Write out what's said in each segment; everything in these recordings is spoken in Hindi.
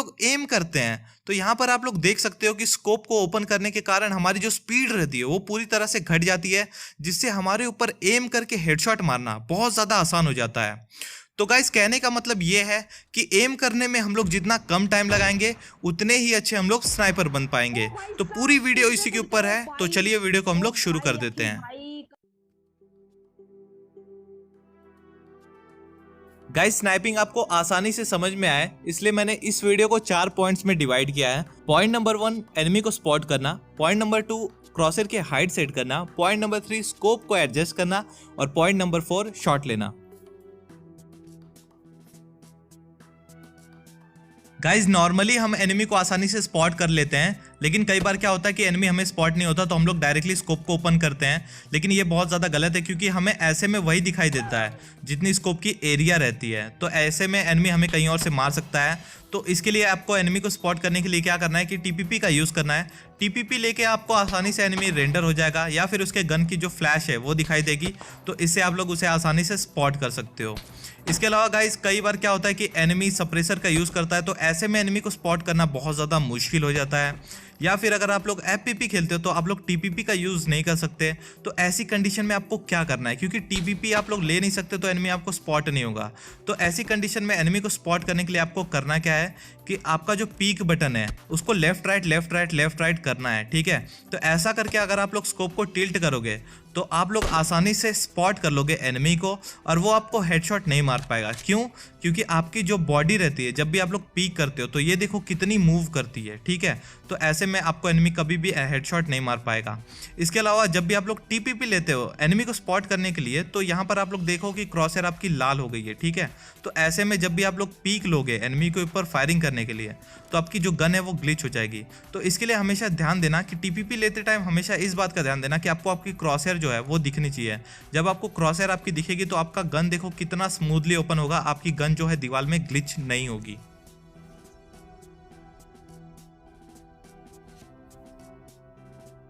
लोग एम करते हैं तो यहाँ पर आप लोग देख सकते हो कि स्कोप को ओपन करने के कारण हमारी जो स्पीड रहती है वो पूरी तरह से घट जाती है, जिससे हमारे ऊपर एम करके हेडशॉट मारना बहुत ज़्यादा आसान हो जाता है। तो गाइस कहने का मतलब ये है कि एम करने में हम लोग जितना कम टाइम लगाएंगे उतने ही अच्छे हम लोग स्नाइपर बन पाएंगे। तो पूरी वीडियो इसी के ऊपर है, तो चलिए वीडियो को हम लोग शुरू कर देते हैं। गाइस स्नाइपिंग आपको आसानी से समझ में आए इसलिए मैंने इस वीडियो को 4 पॉइंट्स में डिवाइड किया है। पॉइंट नंबर 1 एनिमी को स्पॉट करना, पॉइंट नंबर 2 क्रॉसर के हाइट सेट करना, पॉइंट नंबर 3 स्कोप को एडजस्ट करना और पॉइंट नंबर 4 शॉट लेना। गाइज नॉर्मली हम एनिमी को आसानी से स्पॉट कर लेते हैं, लेकिन कई बार क्या होता है कि एनिमी हमें स्पॉट नहीं होता तो हम लोग डायरेक्टली स्कोप को ओपन करते हैं, लेकिन ये बहुत ज़्यादा गलत है क्योंकि हमें ऐसे में वही दिखाई देता है जितनी स्कोप की एरिया रहती है। तो ऐसे में एनिमी हमें कहीं और से मार सकता है। तो इसके लिए आपको एनिमी को स्पॉट करने के लिए क्या करना है कि टीपीपी का यूज़ करना है। टीपीपी लेके आपको आसानी से एनिमी रेंडर हो जाएगा या फिर उसके गन की जो फ्लैश है वो दिखाई देगी, तो इससे आप लोग उसे आसानी से स्पॉट कर सकते हो। इसके अलावा गाइस कई बार क्या होता है कि एनिमी सप्रेसर का यूज़ करता है, तो ऐसे में एनिमी को स्पॉट करना बहुत ज़्यादा मुश्किल हो जाता है। या फिर अगर आप लोग एफपीपी खेलते हो तो आप लोग टीपीपी का यूज़ नहीं कर सकते। तो ऐसी कंडीशन में आपको क्या करना है, क्योंकि टीपीपी आप लोग ले नहीं सकते तो एनिमी आपको स्पॉट नहीं होगा। तो ऐसी कंडीशन में एनिमी को स्पॉट करने के लिए आपको करना क्या है कि आपका जो पीक बटन है उसको left right left right left right करना है, ठीक है। तो ऐसा करके अगर आप लोग स्कोप को टिल्ट करोगे तो आप लोग आसानी से स्पॉट कर लोगे एनिमी को और वो आपको हेडशॉट नहीं मार पाएगा। क्यों? क्योंकि आपकी जो बॉडी रहती है जब भी आप लोग पीक करते हो तो ये देखो कितनी मूव करती है, ठीक है। तो ऐसे में आपको एनिमी कभी भी हेडशॉट नहीं मार पाएगा। इसके अलावा जब भी आप लोग टीपीपी लेते हो एनिमी को स्पॉट करने के लिए, तो यहाँ पर आप लोग देखो कि क्रॉसर आपकी लाल हो गई है, ठीक है। तो ऐसे में जब भी आप लोग पीक लोगे एनिमी के ऊपर फायरिंग करने के लिए तो आपकी जो गन है वो ग्लिच हो जाएगी। तो इसके लिए हमेशा ध्यान देना कि टीपीपी लेते टाइम हमेशा इस बात का ध्यान देना कि आपको आपकी क्रॉसर जो है वो दिखनी चाहिए। जब आपको क्रॉसर आपकी दिखेगी तो आपका गन देखो कितना स्मूथली ओपन होगा, आपकी गन जो है दीवार में ग्लिच नहीं होगी।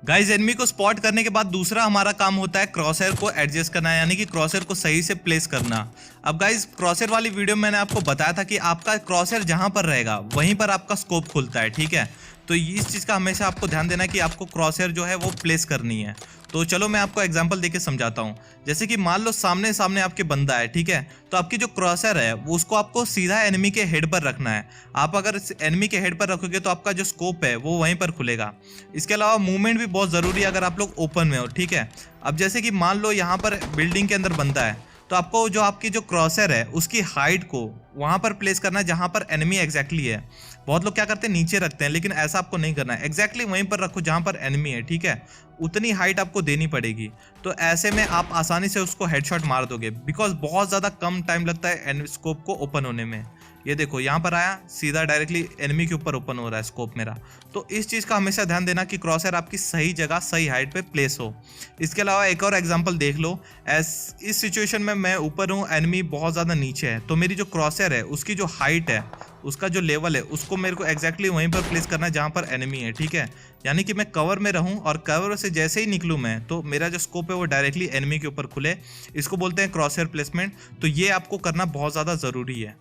गाइज एनिमी को स्पॉट करने के बाद दूसरा हमारा काम होता है क्रॉसर को एडजस्ट करना, यानी कि क्रॉसर को सही से प्लेस करना। अब गाइज क्रॉसर वाली वीडियो में मैंने आपको बताया था कि आपका क्रॉसर जहां पर रहेगा वहीं पर आपका स्कोप खुलता है, ठीक है। तो इस चीज़ का हमेशा आपको ध्यान देना कि आपको क्रॉसर जो है वो प्लेस करनी है। तो चलो मैं आपको एग्जांपल देके समझाता हूँ। जैसे कि मान लो सामने सामने आपके बंदा है, ठीक है। तो आपकी जो क्रॉसर है वो उसको आपको सीधा एनिमी के हेड पर रखना है। आप अगर एनिमी के हेड पर रखोगे तो आपका जो स्कोप है वो वहीं पर खुलेगा। इसके अलावा मूवमेंट भी बहुत ज़रूरी है अगर आप लोग ओपन में हो, ठीक है। अब जैसे कि मान लो यहाँ पर बिल्डिंग के अंदर बंदा है तो आपको जो आपकी जो क्रॉसर है उसकी हाइट को वहाँ पर प्लेस करना है जहाँ पर एनिमी एग्जैक्टली है। बहुत लोग क्या करते हैं नीचे रखते हैं, लेकिन ऐसा आपको नहीं करना है। एग्जैक्टली वहीं पर रखो जहाँ पर एनिमी है, ठीक है। उतनी हाइट आपको देनी पड़ेगी। तो ऐसे में आप आसानी से उसको हेडशॉट मार दोगे, बिकॉज बहुत ज़्यादा कम टाइम लगता है स्कोप को ओपन होने में। ये देखो यहाँ पर आया सीधा डायरेक्टली एनिमी के ऊपर ओपन हो रहा है स्कोप मेरा। तो इस चीज़ का हमेशा ध्यान देना कि क्रॉसर आपकी सही जगह सही हाइट पे प्लेस हो। इसके अलावा एक और एग्जांपल देख लो। इस सिचुएशन में मैं ऊपर हूँ, एनिमी बहुत ज़्यादा नीचे है, तो मेरी जो क्रॉसर है उसकी जो हाइट है उसका जो लेवल है उसको मेरे को एग्जैक्टली वहीं पर प्लेस करना है जहाँ पर एनिमी है, ठीक है। यानी कि मैं कवर में रहूँ और कवर से जैसे ही निकलूँ मैं तो मेरा जो स्कोप है वो डायरेक्टली एनिमी के ऊपर खुले। इसको बोलते हैं क्रॉसर प्लेसमेंट। तो ये आपको करना बहुत ज़्यादा ज़रूरी है।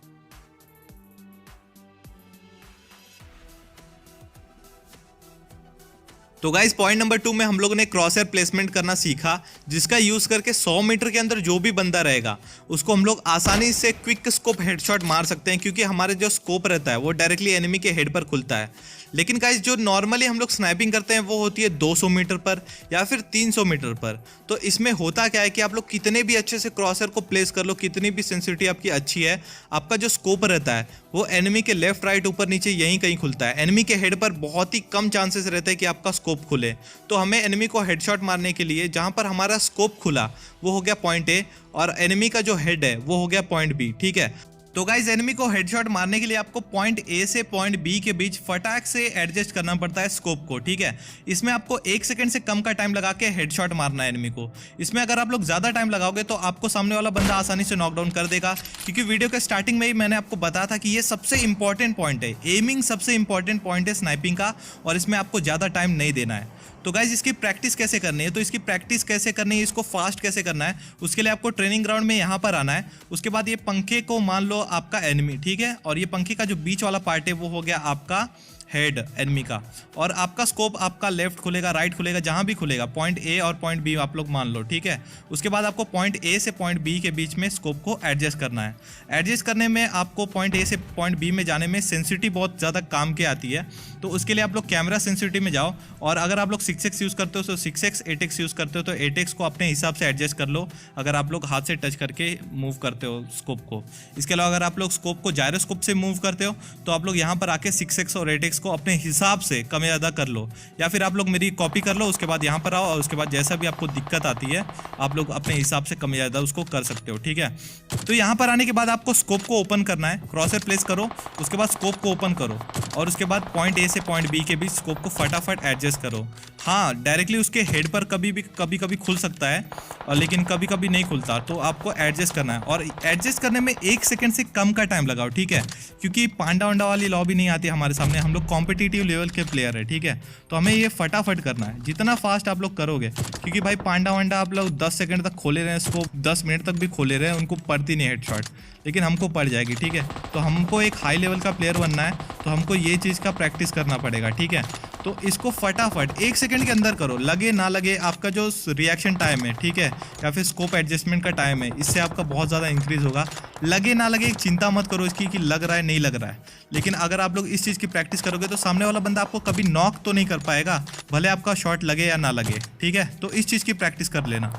तो गाइस पॉइंट नंबर 2 में हम लोगों ने क्रॉसर प्लेसमेंट करना सीखा, जिसका यूज़ करके 100 मीटर के अंदर जो भी बंदा रहेगा उसको हम लोग आसानी से क्विक स्कोप हेडशॉट मार सकते हैं, क्योंकि हमारे जो स्कोप रहता है वो डायरेक्टली एनिमी के हेड पर खुलता है। लेकिन गाइस जो नॉर्मली हम लोग स्नाइपिंग करते हैं वो होती है 200 मीटर पर या फिर 300 मीटर पर। तो इसमें होता क्या है कि आप लोग कितने भी अच्छे से क्रॉसर को प्लेस कर लो, कितनी भी सेंसिटिविटी आपकी अच्छी है, आपका जो स्कोप रहता है वो एनिमी के लेफ्ट राइट ऊपर नीचे यहीं कहीं खुलता है। एनिमी के हेड पर बहुत ही कम चांसेस रहते हैं कि आपका स्कोप खुले। तो हमें एनिमी को हेडशॉट मारने के लिए जहां पर हमारा स्कोप खुला वो हो गया पॉइंट ए और एनिमी का जो हेड है वो हो गया पॉइंट बी, ठीक है। तो गाइज एनिमी को हेडशॉट मारने के लिए आपको पॉइंट ए से पॉइंट बी के बीच फटाक से एडजस्ट करना पड़ता है स्कोप को, ठीक है। इसमें आपको 1 सेकंड से कम का टाइम लगा के हेडशॉट मारना है एनिमी को। इसमें अगर आप लोग ज़्यादा टाइम लगाओगे तो आपको सामने वाला बंदा आसानी से नॉकडाउन कर देगा, क्योंकि वीडियो के स्टार्टिंग में ही मैंने आपको बताया था कि ये सबसे इंपॉर्टेंट पॉइंट है। एमिंग सबसे इंपॉर्टेंट पॉइंट है स्नाइपिंग का, और इसमें आपको ज़्यादा टाइम नहीं देना है। तो गाइज इसकी प्रैक्टिस कैसे करनी है, तो इसकी प्रैक्टिस कैसे करनी है, इसको फास्ट कैसे करना है, उसके लिए आपको ट्रेनिंग ग्राउंड में यहाँ पर आना है। उसके बाद ये पंखे को मान लो आपका एनिमी, ठीक है, और ये पंखे का जो बीच वाला पार्ट है वो हो गया आपका हेड एनिमी का, और आपका स्कोप आपका लेफ्ट खुलेगा, राइट खुलेगा, जहां भी खुलेगा, पॉइंट ए और पॉइंट बी आप लोग मान लो, ठीक है। उसके बाद आपको पॉइंट ए से पॉइंट बी के बीच में स्कोप को एडजस्ट करना है। एडजस्ट करने में आपको पॉइंट ए से पॉइंट बी में जाने में सेंसिटिविटी बहुत ज़्यादा काम की आती है, तो उसके लिए आप लोग कैमरा सेंसिटिविटी में जाओ, और अगर आप लोग 6x यूज़ करते हो तो 6x, 8x यूज़ करते हो तो 8x को अपने हिसाब से एडजस्ट कर लो, अगर आप लोग हाथ से टच करके मूव करते हो स्कोप को। इसके अलावा अगर आप लोग स्कोप को जायरोस्कोप से मूव करते हो तो आप लोग यहाँ पर आके 6x और 8x को अपने हिसाब से कम या ज़्यादा कर लो, या फिर आप लोग मेरी कॉपी कर लो, उसके बाद यहाँ पर आओ और उसके बाद जैसा भी आपको दिक्कत आती है आप लोग अपने हिसाब से कम या ज़्यादा उसको कर सकते हो, ठीक है। तो यहाँ पर आने के बाद आपको स्कोप को ओपन करना है, क्रॉसर प्लेस करो, उसके बाद स्कोप को ओपन करो, और उसके बाद पॉइंट ए से पॉइंट बी के बीच स्कोप को फटाफट एडजस्ट करो। हाँ, डायरेक्टली उसके हेड पर कभी खुल सकता है, और लेकिन कभी कभी नहीं खुलता, तो आपको एडजस्ट करना है, और एडजस्ट करने में 1 सेकंड से कम का टाइम लगाओ, ठीक है, क्योंकि पांडा वांडा वाली लॉबी नहीं आती हमारे सामने, हम लोग कॉम्पिटिटिव लेवल के प्लेयर है, ठीक है। तो हमें ये फटाफट करना है, जितना फास्ट आप लोग करोगे, क्योंकि भाई पांडा वांडा आप लोग 10 सेकंड तक खोले रहे, स्कोप 10 मिनट तक भी खोले रहे, उनको पड़ती नहीं हेडशॉट, लेकिन हमको पड़ जाएगी, ठीक है। तो हमको एक हाई लेवल का प्लेयर बनना है, तो हमको ये चीज़ का प्रैक्टिस करना पड़ेगा, ठीक है। तो इसको फटाफट 1 सेकंड के अंदर करो, लगे ना लगे आपका जो रिएक्शन टाइम है, ठीक है, या फिर स्कोप एडजस्टमेंट का टाइम है, इससे आपका बहुत ज़्यादा इंक्रीज होगा। लगे ना लगे चिंता मत करो इसकी कि लग रहा है नहीं लग रहा है, लेकिन अगर आप लोग इस चीज़ की प्रैक्टिस करोगे तो सामने वाला बंदा आपको कभी नॉक तो नहीं कर पाएगा, भले आपका शॉट लगे या ना लगे, ठीक है। तो इस चीज़ की प्रैक्टिस कर लेना।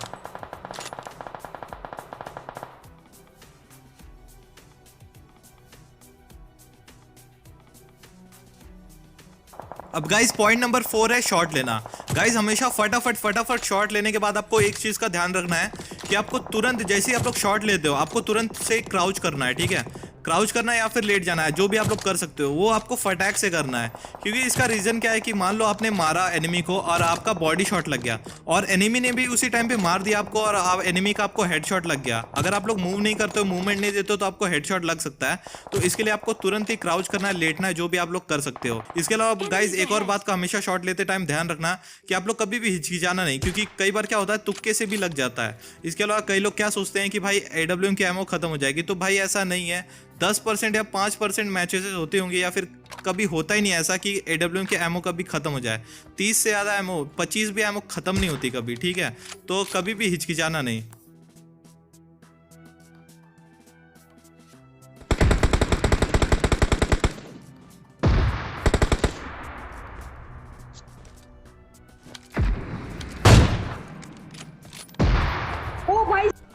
अब गाइस पॉइंट नंबर 4 है शॉट लेना। गाइस हमेशा फटाफट शॉट लेने के बाद आपको एक चीज़ का ध्यान रखना है कि आपको तुरंत जैसे ही आप लोग शॉट लेते हो आपको तुरंत से क्राउच करना है, ठीक है। क्राउच करना है या फिर लेट जाना है, जो भी आप लोग कर सकते हो, वो आपको फटाक से करना है, क्योंकि इसका रीज़न क्या है कि मान लो आपने मारा एनिमी को और आपका बॉडी शॉट लग गया, और एनिमी ने भी उसी टाइम पे मार दिया आपको, और आप एनिमी का आपको हेडशॉट लग गया। अगर आप लोग मूव नहीं करते हो, मूवमेंट नहीं देते हो, तो आपको हेडशॉट लग सकता है। तो इसके लिए आपको तुरंत ही क्राउच करना है, लेटना है, जो भी आप लोग कर सकते हो। इसके अलावा गाइज एक और बात का हमेशा शॉट लेते टाइम ध्यान रखना कि आप लोग कभी भी हिचकिचाना नहीं, क्योंकि कई बार क्या होता है तुक्के से भी लग जाता है। इसके अलावा कई लोग क्या सोचते हैं कि भाई AWM की एमओ खत्म हो जाएगी, तो भाई ऐसा नहीं है। 10% या 5% मैचेस होते होंगे, या फिर कभी होता ही नहीं ऐसा कि AWM के एमओ कभी खत्म हो जाए। 30 से ज़्यादा एमओ, 25 भी एमओ खत्म नहीं होती कभी, ठीक है। तो कभी भी हिचकिचाना नहीं।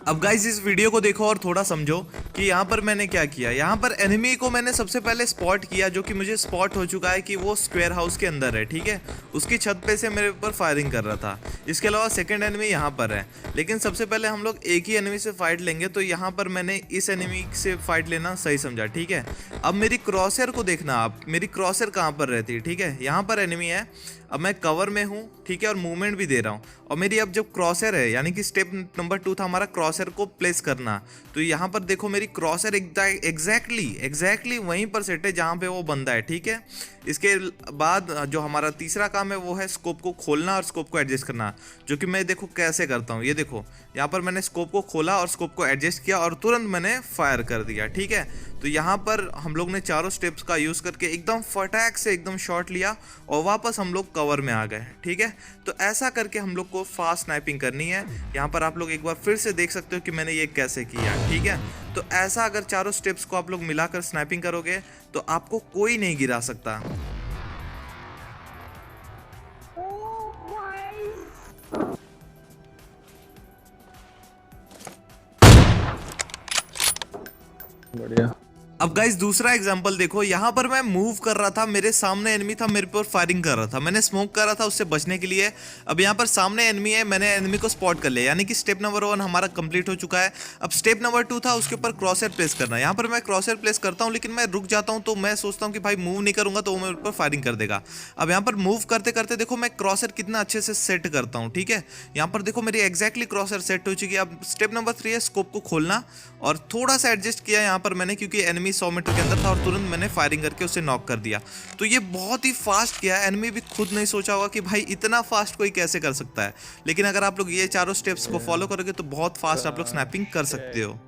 अब गाइज इस वीडियो को देखो और थोड़ा समझो कि यहाँ पर मैंने क्या किया। यहाँ पर एनिमी को मैंने सबसे पहले स्पॉट किया, जो कि मुझे स्पॉट हो चुका है कि वो स्क्वायर हाउस के अंदर है, ठीक है। उसकी छत पे से मेरे ऊपर फायरिंग कर रहा था। इसके अलावा सेकंड एनिमी यहाँ पर है, लेकिन सबसे पहले हम लोग एक ही एनिमी से फाइट लेंगे, तो यहाँ पर मैंने इस एनिमी से फाइट लेना सही समझा, ठीक है। अब मेरी क्रॉसर को देखना आप, मेरी क्रॉसर कहाँ पर रहती है, ठीक है। यहाँ पर एनिमी है, अब मैं कवर में हूँ, ठीक है, और मूवमेंट भी दे रहा हूँ, और मेरी अब जब क्रॉसर है, यानी कि स्टेप नंबर 2 था हमारा क्रॉसर को प्लेस करना, तो यहाँ पर देखो मेरी क्रॉसर एग्जैक्टली वहीं पर सेट है जहाँ पे वो बंदा है, ठीक है। इसके बाद जो हमारा तीसरा काम है वो है स्कोप को खोलना और स्कोप को एडजस्ट करना, जो कि मैं देखो कैसे करता हूँ। ये देखो यहाँ पर मैंने स्कोप को खोला और स्कोप को एडजस्ट किया और तुरंत मैंने फायर कर दिया, ठीक है। तो यहाँ पर हम लोग ने चारों स्टेप्स का यूज़ करके एकदम फटाक से एकदम शॉट लिया और वापस हम लोग कवर में आ गए, ठीक है। तो ऐसा करके हम लोग को फास्ट स्नाइपिंग करनी है। यहाँ पर आप लोग एक बार फिर से देख सकते हो कि मैंने ये कैसे किया, ठीक है। तो ऐसा अगर चारों स्टेप्स को आप लोग मिलाकर स्नाइपिंग करोगे तो आपको कोई नहीं गिरा सकता। बढ़िया। अब गाइस दूसरा एग्जांपल देखो, यहाँ पर मैं मूव कर रहा था, मेरे सामने एनिमी था, मेरे पर फायरिंग कर रहा था, मैंने स्मोक कर रहा था उससे बचने के लिए। अब यहाँ पर सामने एनिमी है, मैंने एनिमी को स्पॉट कर लिया, यानी कि स्टेप नंबर 1 हमारा कंप्लीट हो चुका है। अब स्टेप नंबर 2 था उसके ऊपर क्रॉसर प्लेस करना। यहाँ पर मैं क्रॉसर प्लेस करता हूँ, लेकिन मैं रुक जाता हूँ, तो मैं सोचता हूँ कि भाई मूव नहीं करूंगा तो वो मेरे ऊपर फायरिंग कर देगा। अब यहाँ पर मूव करते करते देखो मैं क्रॉसर कितना अच्छे से सेट करता हूँ, ठीक है। यहाँ पर देखो मेरी एग्जैक्टली क्रॉसर सेट हो चुकी है। अब स्टेप नंबर 3 है स्कोप को खोलना, और थोड़ा सा एडजस्ट किया यहाँ पर मैंने, क्योंकि एनिमी 100 मीटर के अंदर था और तुरंत मैंने फायरिंग करके उसे नॉक कर दिया। तो ये बहुत ही फास्ट किया है, एनिमी भी खुद नहीं सोचा होगा कि भाई इतना फास्ट कोई कैसे कर सकता है। लेकिन अगर आप लोग ये चारों स्टेप्स को फॉलो करोगे तो बहुत फास्ट आप लोग स्नैपिंग कर सकते हो।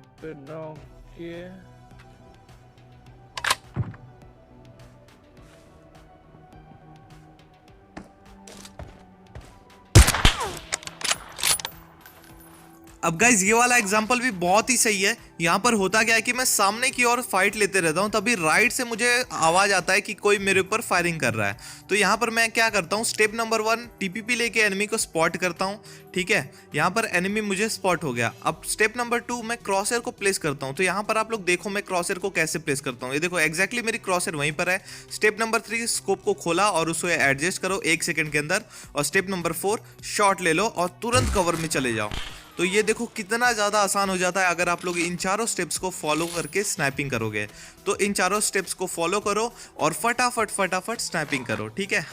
अब गाइज ये वाला एग्जांपल भी बहुत ही सही है। यहाँ पर होता क्या है कि मैं सामने की ओर फाइट लेते रहता हूँ, तभी राइट से मुझे आवाज आता है कि कोई मेरे ऊपर फायरिंग कर रहा है। तो यहाँ पर मैं क्या करता हूँ, स्टेप नंबर 1 टीपीपी लेके एनिमी को स्पॉट करता हूँ। ठीक है, यहाँ पर एनिमी मुझे स्पॉट हो गया। अब स्टेप नंबर 2 मैं क्रॉसर को प्लेस करता हूँ। तो यहाँ पर आप लोग देखो मैं क्रॉसर को कैसे प्लेस करता हूँ। ये देखो एग्जैक्टली मेरी क्रॉसर वहीं पर है। स्टेप नंबर 3 स्कोप को खोला और उसे एडजस्ट करो 1 सेकंड के अंदर। और स्टेप नंबर 4 शॉट ले लो और तुरंत कवर में चले जाओ। तो ये देखो कितना ज़्यादा आसान हो जाता है अगर आप लोग इन चारों स्टेप्स को फॉलो करके स्नैपिंग करोगे। तो इन चारों स्टेप्स को फॉलो करो और फटाफट फटाफट स्नैपिंग करो। ठीक है,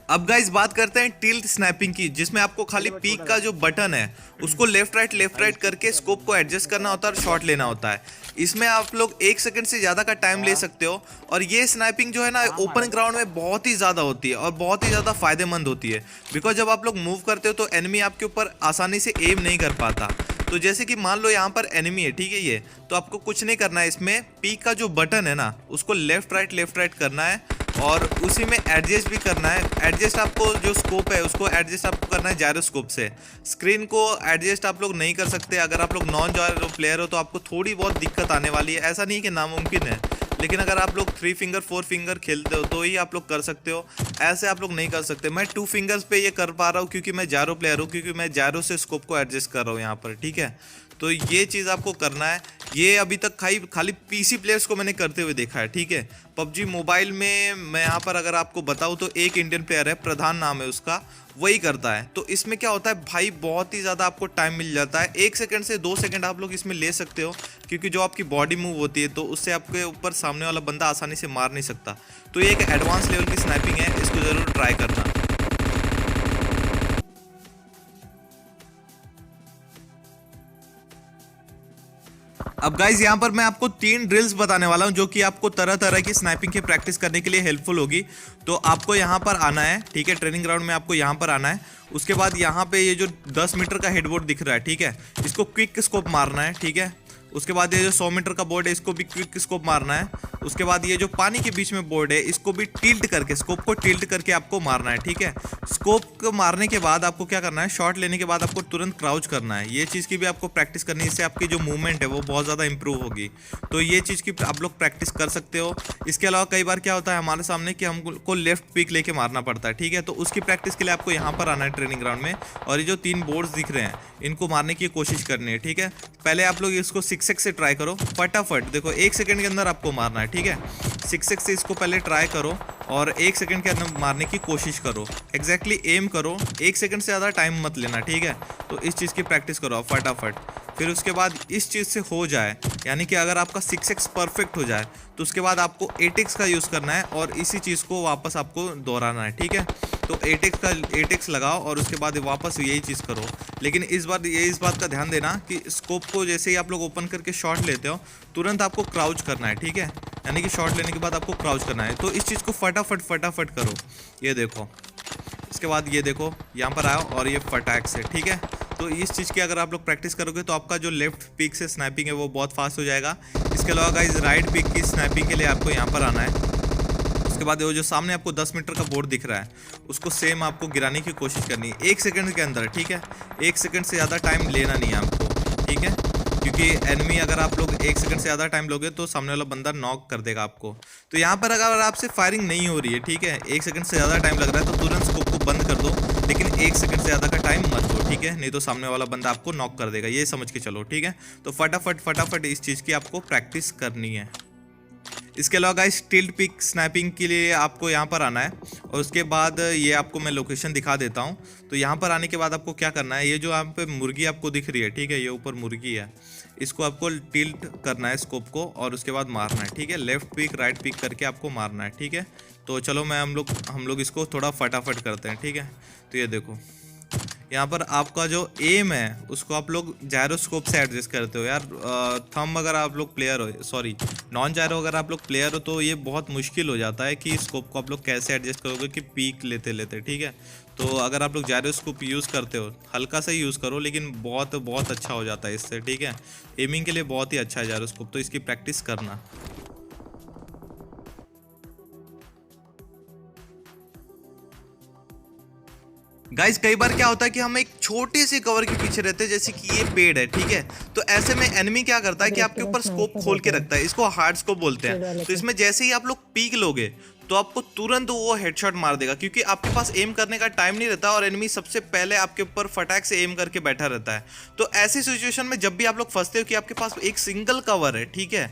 अब गाइस बात करते हैं टिल्ट स्नैपिंग की, जिसमें आपको खाली पीक का जो बटन है उसको लेफ्ट राइट करके स्कोप को एडजस्ट करना होता है और शॉट लेना होता है। इसमें आप लोग 1 सेकंड से ज़्यादा का टाइम ले सकते हो। और ये स्नैपिंग जो है ना ओपन ग्राउंड में बहुत ही ज़्यादा होती है और बहुत ही ज़्यादा फायदेमंद होती है। बिकॉज जब आप लोग मूव करते हो तो एनिमी आपके ऊपर आसानी से एम नहीं कर पाता। तो जैसे कि मान लो यहाँ पर एनिमी है, ठीक है, ये तो आपको कुछ नहीं करना है। इसमें पीक का जो बटन है ना उसको लेफ्ट राइट करना है और उसी में एडजस्ट भी करना है। एडजस्ट आपको जो स्कोप है उसको एडजस्ट आपको करना है जायरोस्कोप से। स्क्रीन को एडजस्ट आप लोग नहीं कर सकते। अगर आप लोग नॉन जायरो प्लेयर हो तो आपको थोड़ी बहुत दिक्कत आने वाली है। ऐसा नहीं कि नामुमकिन है, लेकिन अगर आप लोग 3 फिंगर 4 फिंगर खेलते हो तो ही आप लोग कर सकते हो, ऐसे आप लोग नहीं कर सकते। मैं 2 फिंगर्स पे ये कर पा रहा हूँ क्योंकि मैं जायरो प्लेयर हूँ, क्योंकि मैं जायरो से स्कोप को एडजस्ट कर रहा हूँ यहाँ पर। ठीक है, तो ये चीज़ आपको करना है। ये अभी तक खाली पीसी प्लेयर्स को मैंने करते हुए देखा है। ठीक है, पबजी मोबाइल में मैं यहाँ पर अगर आपको बताऊँ तो एक इंडियन प्लेयर है, प्रधान नाम है उसका, वही करता है। तो इसमें क्या होता है भाई, बहुत ही ज़्यादा आपको टाइम मिल जाता है। 1 सेकंड से 2 सेकंड आप लोग इसमें ले सकते हो, क्योंकि जो आपकी बॉडी मूव होती है तो उससे आपके ऊपर सामने वाला बंदा आसानी से मार नहीं सकता। तो ये एक एडवांस लेवल की स्नैपिंग है, इसको ज़रूर ट्राई करना। अब गाइज यहाँ पर मैं आपको 3 ड्रिल्स बताने वाला हूँ जो कि आपको तरह तरह की स्नाइपिंग की प्रैक्टिस करने के लिए हेल्पफुल होगी। तो आपको यहाँ पर आना है, ठीक है, ट्रेनिंग ग्राउंड में आपको यहाँ पर आना है। उसके बाद यहाँ पे ये जो 10 मीटर का हेडबोर्ड दिख रहा है, ठीक है, इसको क्विक स्कोप मारना है। ठीक है, उसके बाद ये जो 100 मीटर का बोर्ड है इसको भी क्विक स्कोप मारना है। उसके बाद ये जो पानी के बीच में बोर्ड है इसको भी टिल्ट करके, स्कोप को टिल्ट करके आपको मारना है। ठीक है, स्कोप को मारने के बाद आपको क्या करना है, शॉट लेने के बाद आपको तुरंत क्राउच करना है। ये चीज़ की भी आपको प्रैक्टिस करनी है, इससे आपकी जो मूवमेंट है वो बहुत ज़्यादा इंप्रूव होगी। तो ये चीज़ की आप लोग प्रैक्टिस कर सकते हो। इसके अलावा कई बार क्या होता है हमारे सामने कि हमको लेफ्ट पिक लेके मारना पड़ता है। ठीक है, तो उसकी प्रैक्टिस के लिए आपको यहाँ पर आना है ट्रेनिंग ग्राउंड में, और ये जो 3 बोर्ड्स दिख रहे हैं इनको मारने की कोशिश करनी है। ठीक है, पहले आप लोग इसको 6x से ट्राई करो, फटाफट देखो 1 सेकंड के अंदर आपको मारना है। ठीक है, 6x से इसको पहले ट्राई करो और 1 सेकंड के अंदर मारने की कोशिश करो। एग्जैक्टली एम करो, 1 सेकंड से ज़्यादा टाइम मत लेना। ठीक है, तो इस चीज़ की प्रैक्टिस करो फटाफट। फिर उसके बाद इस चीज़ से हो जाए, यानी कि अगर आपका 6x परफेक्ट हो जाए तो उसके बाद आपको 8x का यूज़ करना है और इसी चीज़ को वापस आपको दोहराना है। ठीक है, तो 8x लगाओ और उसके बाद वापस यही चीज़ करो। लेकिन इस बात का ध्यान देना कि स्कोप को जैसे ही आप लोग ओपन करके शॉट लेते हो तुरंत आपको क्राउच करना है। ठीक है, यानी कि शॉट लेने के बाद आपको क्राउच करना है। तो इस चीज़ को फटाफट करो। ये देखो, इसके बाद ये देखो यहाँ पर आओ और ये फटाक से। ठीक है, तो इस चीज़ की अगर आप लोग प्रैक्टिस करोगे तो आपका जो लेफ्ट पिक से स्नैपिंग है वो बहुत फास्ट हो जाएगा। इसके अलावा गाइस राइट पिक की स्नैपिंग के लिए आपको यहाँ पर आना है। उसके बाद वो जो सामने आपको 10 मीटर का बोर्ड दिख रहा है उसको सेम आपको गिराने की कोशिश करनी है 1 सेकंड के अंदर। ठीक है, 1 सेकंड से ज़्यादा टाइम लेना नहीं है आपको। ठीक है, क्योंकि एनिमी अगर आप लोग 1 सेकंड से ज़्यादा टाइम लोगे तो सामने वाला बंदा नॉक कर देगा आपको। तो यहाँ पर अगर आपसे फायरिंग नहीं हो रही है, ठीक है, 1 सेकंड से ज़्यादा टाइम लग रहा है तो तुरंत स्कोप को बंद कर दो, लेकिन 1 सेकंड से ज़्यादा का टाइम मत दो। ठीक है, नहीं तो सामने वाला बंदा आपको नॉक कर देगा, ये समझ के चलो। ठीक है, तो फटाफट इस चीज़ की आपको प्रैक्टिस करनी है। इसके अलावा गाइस टिल्ट पिक स्नैपिंग के लिए आपको यहाँ पर आना है और उसके बाद ये आपको मैं लोकेशन दिखा देता हूँ। तो यहाँ पर आने के बाद आपको क्या करना है, ये जो यहाँ पे मुर्गी आपको दिख रही है, ठीक है, ये ऊपर मुर्गी है, इसको आपको टिल्ट करना है स्कोप को और उसके बाद मारना है, ठीक है। लेफ्ट पिक राइट पिक करके आपको मारना है, ठीक है। तो चलो मैं हम लोग इसको थोड़ा फटाफट करते हैं, ठीक है। तो ये देखो यहाँ पर आपका जो एम है उसको आप लोग जायरोस्कोप से एडजस्ट करते हो यार। थंब अगर आप लोग प्लेयर हो, सॉरी नॉन जायरो अगर आप लोग प्लेयर हो तो ये बहुत मुश्किल हो जाता है कि स्कोप को आप लोग कैसे एडजस्ट करोगे कि पीक लेते लेते, ठीक है। तो अगर आप लोग जायरोस्कोप यूज़ करते हो हल्का सा ही यूज़ करो, लेकिन बहुत बहुत अच्छा हो जाता है इससे, ठीक है। एमिंग के लिए बहुत ही अच्छा है जायरोस्कोप, तो इसकी प्रैक्टिस करना। गाइस कई बार क्या होता है कि हम एक छोटे से कवर के पीछे रहते हैं, जैसे कि ये पेड़ है, ठीक है। तो ऐसे में एनिमी क्या करता है कि आपके ऊपर स्कोप खोल के रखता है, इसको हार्ड स्कोप बोलते हैं। तो इसमें जैसे ही आप लोग पीक लोगे तो आपको तुरंत वो हेडशॉट मार देगा, क्योंकि आपके पास एम करने का टाइम नहीं रहता और एनिमी सबसे पहले आपके ऊपर फटाक से एम करके बैठा रहता है। तो ऐसी सिचुएशन में जब भी आप लोग फंसते हो कि आपके पास एक सिंगल कवर है, ठीक है,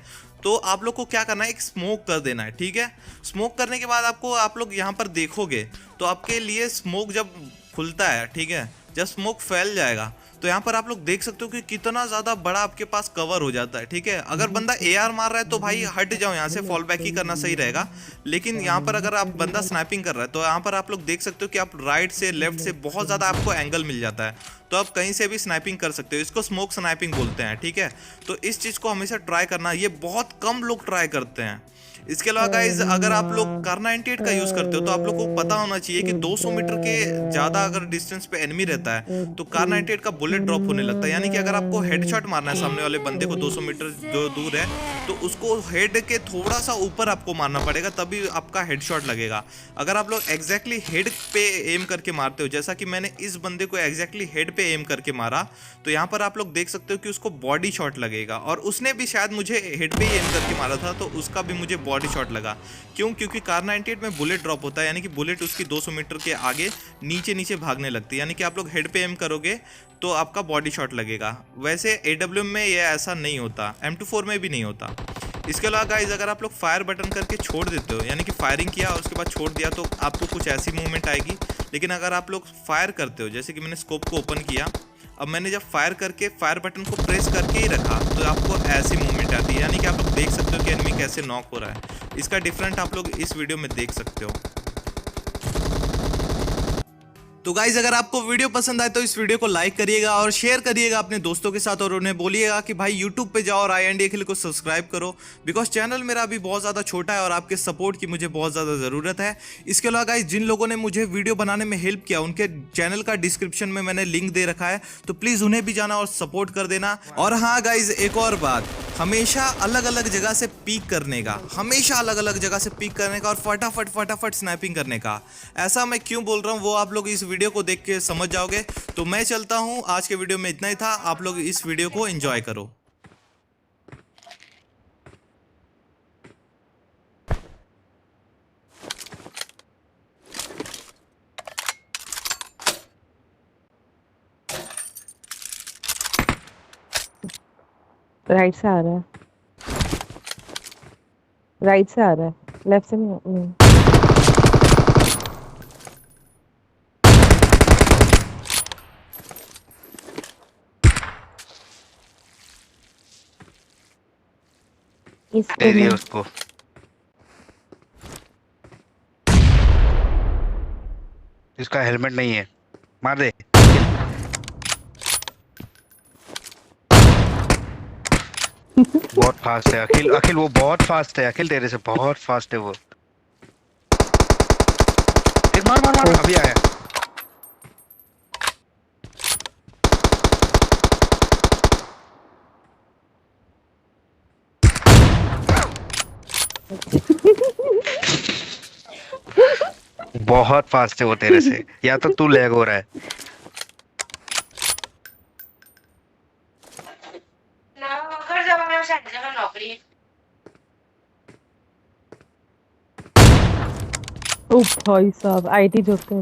तो आप लोग को क्या करना है, एक स्मोक कर देना है, ठीक है। स्मोक करने के बाद आप लोग यहाँ पर देखोगे तो आपके लिए स्मोक जब खुलता है, ठीक है, जब स्मोक फैल जाएगा तो यहाँ पर आप लोग देख सकते हो कि कितना ज़्यादा बड़ा आपके पास कवर हो जाता है, ठीक है। अगर बंदा एआर मार रहा है तो भाई हट जाओ यहाँ से, फॉल बैक ही करना सही रहेगा। लेकिन यहाँ पर अगर आप बंदा स्नैपिंग कर रहा है तो यहाँ पर आप लोग देख सकते हो कि आप राइट से लेफ्ट से बहुत ज़्यादा आपको एंगल मिल जाता है, तो आप कहीं से भी स्नैपिंग कर सकते हो। इसको स्मोक स्नैपिंग बोलते हैं, ठीक है। तो इस चीज़ को हमेशा ट्राई करना, ये बहुत कम लोग ट्राई करते हैं। इसके अलावा गाइज अगर आप लोग कार 98 का यूज करते हो तो आप लोग को पता होना चाहिए कि 200 मीटर के ज्यादा अगर डिस्टेंस पे एनिमी रहता है तो कार 98 का बुलेट ड्रॉप होने लगता है। यानी कि अगर आपको हेडशॉट मारना है सामने वाले बंदे को 200 मीटर जो दूर है, तो उसको हेड के थोड़ा सा ऊपर आपको मारना पड़ेगा, तभी आपका हेडशॉट लगेगा। अगर आप लोग एग्जैक्टली हेड पे एम करके मारते हो, जैसा कि मैंने इस बंदे को एग्जैक्टली हेड पे एम करके मारा, तो यहाँ पर आप लोग देख सकते हो कि उसको बॉडी शॉट लगेगा। और उसने भी शायद मुझे हेड पे ही एम करके मारा था, तो उसका भी मुझे बॉडी शॉट लगा। क्यों? क्योंकि कार 98 में बुलेट ड्रॉप होता है, यानी कि बुलेट उसकी 200 मीटर के आगे नीचे नीचे भागने लगती है। यानी कि आप लोग हेड पे एम करोगे तो आपका बॉडी शॉट लगेगा। वैसे AWM में ये ऐसा नहीं होता, M24 में भी नहीं होता। इसके अलावा गाइज अगर आप लोग फायर बटन करके छोड़ देते हो, यानी कि फायरिंग किया और उसके बाद छोड़ दिया, तो आपको कुछ ऐसी मूवमेंट आएगी। लेकिन अगर आप लोग फायर करते हो, जैसे कि मैंने स्कोप को ओपन किया, अब मैंने जब फायर करके फायर बटन को प्रेस करके ही रखा, तो आपको ऐसी मूवमेंट आती है। यानी कि आप लोग देख सकते हो कि एनिमी कैसे नॉक हो रहा है। इसका डिफरेंट आप लोग इस वीडियो में देख सकते हो। तो गाइज अगर आपको वीडियो पसंद आए तो इस वीडियो को लाइक करिएगा और शेयर करिएगा अपने दोस्तों के साथ, और उन्हें बोलिएगा कि भाई यूट्यूब पे जाओ और IND अखिल को सब्सक्राइब करो, बिकॉज चैनल मेरा अभी बहुत ज़्यादा छोटा है और आपके सपोर्ट की मुझे बहुत ज़्यादा ज़रूरत है। इसके अलावा गाइज जिन लोगों ने मुझे वीडियो बनाने में हेल्प किया, उनके चैनल का डिस्क्रिप्शन में मैंने लिंक दे रखा है, तो प्लीज़ उन्हें भी जाना और सपोर्ट कर देना। और हाँ गाइज एक और बात, हमेशा अलग अलग जगह से पीक करने का, हमेशा अलग अलग जगह से पीक करने का और फटाफट फटाफट स्नैपिंग करने का। ऐसा मैं क्यों बोल रहा हूँ वो आप लोग इस वीडियो को देख के समझ जाओगे। तो मैं चलता हूँ, आज के वीडियो में इतना ही था। आप लोग इस वीडियो को एंजॉय करो। राइट से आ रहा है, राइट से आ रहा है, लेफ्ट से नहीं। दे दिया उसको। इसका हेलमेट नहीं है, मार दे। बहुत फास्ट है अखिल, अखिल वो बहुत फास्ट है, अखिल तेरे से बहुत फास्ट है वो। एक मार मार मार, अभी आया। बहुत फास्ट है वो तेरे से, या तो तू लैग हो रहा है। ओ भाई साहब IT जोते हैं।